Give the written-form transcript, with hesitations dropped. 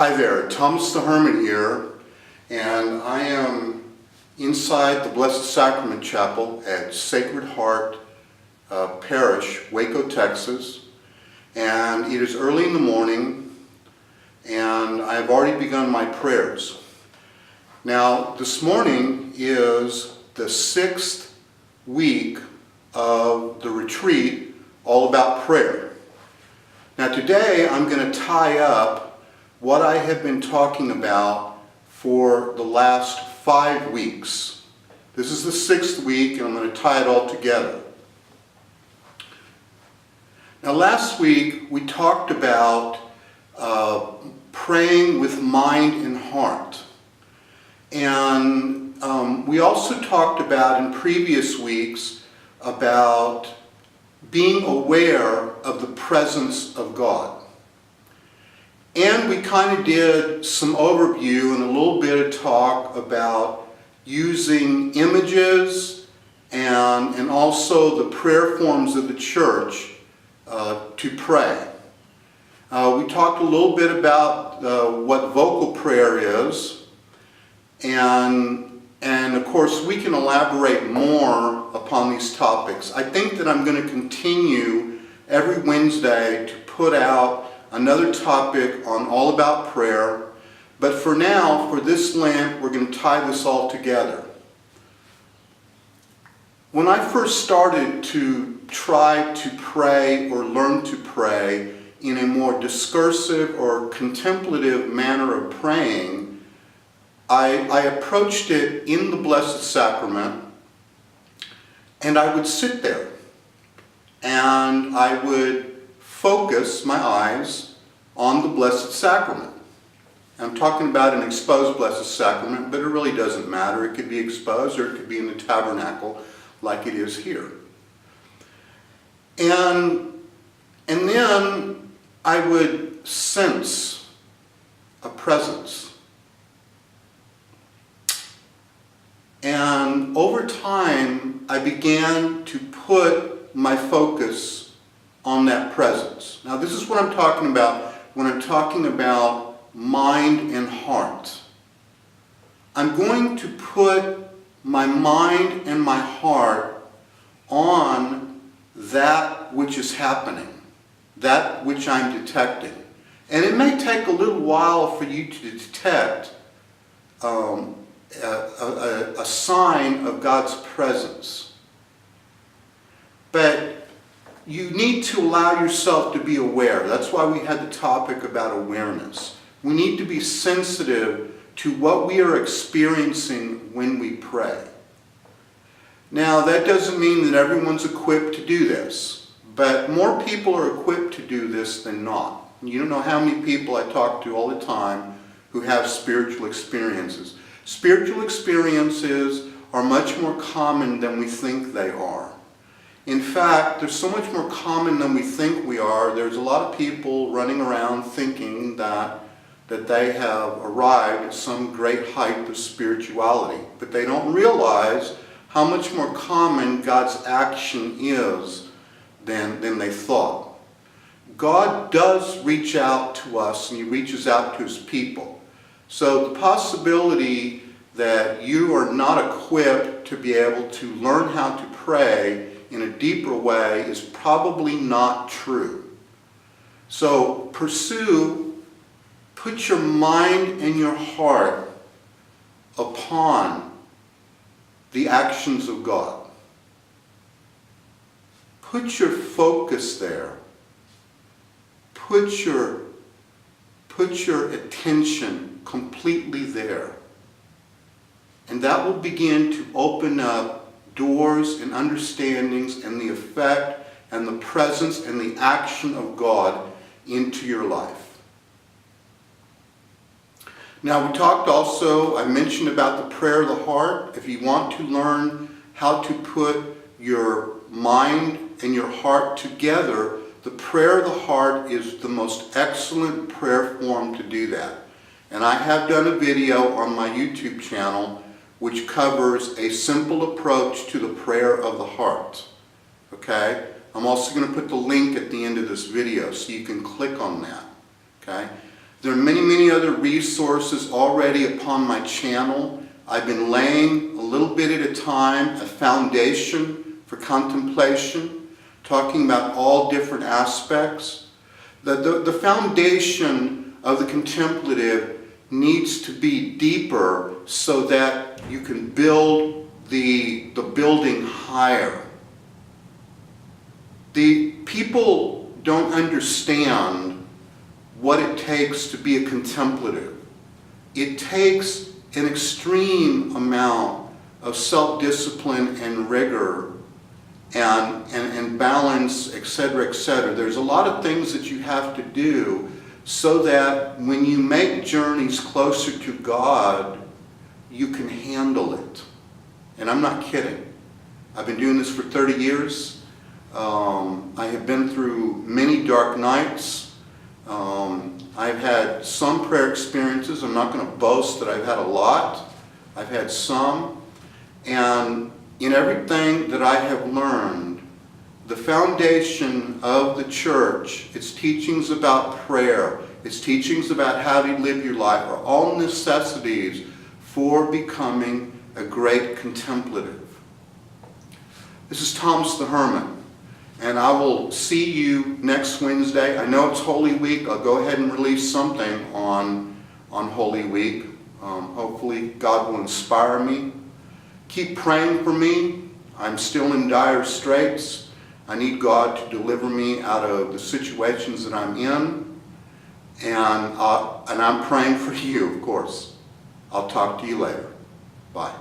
Hi there, Thomas the Hermit here, and I am inside the Blessed Sacrament Chapel at Sacred Heart Parish, Waco, Texas, and it is early in the morning, and I have already begun my prayers. Now, this morning is the 6th week of the retreat, all about prayer. Now, today I'm going to tie up what I have been talking about for the last 5 weeks. This is the 6th week, and I'm going to tie it all together. Now, last week we talked about praying with mind and heart. And we also talked about in previous weeks about being aware of the presence of God. And we kind of did some overview and a little bit of talk about using images and also the prayer forms of the church to pray. We talked a little bit about what vocal prayer is, and of course we can elaborate more upon these topics. I think that I'm going to continue every Wednesday to put out another topic on all about prayer, but for now, for this Lent, we're going to tie this all together. When I first started to try to pray or learn to pray in a more discursive or contemplative manner of praying, I approached it in the Blessed Sacrament, and I would sit there and I would focus my eyes on the Blessed Sacrament. I'm talking about an exposed Blessed Sacrament, but it really doesn't matter. It could be exposed or it could be in the tabernacle like it is here. And then I would sense a presence. And over time, I began to put my focus on that presence. Now, this is what I'm talking about when I'm talking about mind and heart. I'm going to put my mind and my heart on that which is happening, that which I'm detecting. And it may take a little while for you to detect a sign of God's presence. But you need to allow yourself to be aware. That's why we had the topic about awareness. We need to be sensitive to what we are experiencing when we pray. Now, that doesn't mean that everyone's equipped to do this, but more people are equipped to do this than not. You don't know how many people I talk to all the time who have spiritual experiences. Spiritual experiences are much more common than we think they are. In fact, they're so much more common than we think we are. There's a lot of people running around thinking that they have arrived at some great height of spirituality, but they don't realize how much more common God's action is than they thought. God does reach out to us, and He reaches out to His people. So the possibility that you are not equipped to be able to learn how to pray in a deeper way is probably not true. So put your mind and your heart upon the actions of God. Put your focus there. Put your attention completely there. And that will begin to open up doors and understandings and the effect and the presence and the action of God into your life. Now, we talked also, I mentioned about the prayer of the heart. If you want to learn how to put your mind and your heart together, the prayer of the heart is the most excellent prayer form to do that. And I have done a video on my YouTube channel which covers a simple approach to the prayer of the heart. Okay? I'm also going to put the link at the end of this video so you can click on that. Okay? There are many, many other resources already upon my channel. I've been laying a little bit at a time, a foundation for contemplation, talking about all different aspects. The foundation of the contemplative needs to be deeper so that you can build the building higher. The people don't understand what it takes to be a contemplative. It takes an extreme amount of self-discipline and rigor and balance, etc., etc. There's a lot of things that you have to do so that when you make journeys closer to God, you can handle it. And I'm not kidding. I've been doing this for 30 years. I have been through many dark nights. I've had some prayer experiences. I'm not going to boast that I've had a lot. I've had some. And in everything that I have learned, the foundation of the church, its teachings about prayer, its teachings about how to live your life, are all necessities for becoming a great contemplative. This is Thomas the Hermit, and I will see you next Wednesday. I know it's Holy Week. I'll go ahead and release something on Holy Week. Hopefully God will inspire me. Keep praying for me. I'm still in dire straits. I need God to deliver me out of the situations that I'm in. And I'm praying for you, of course. I'll talk to you later. Bye.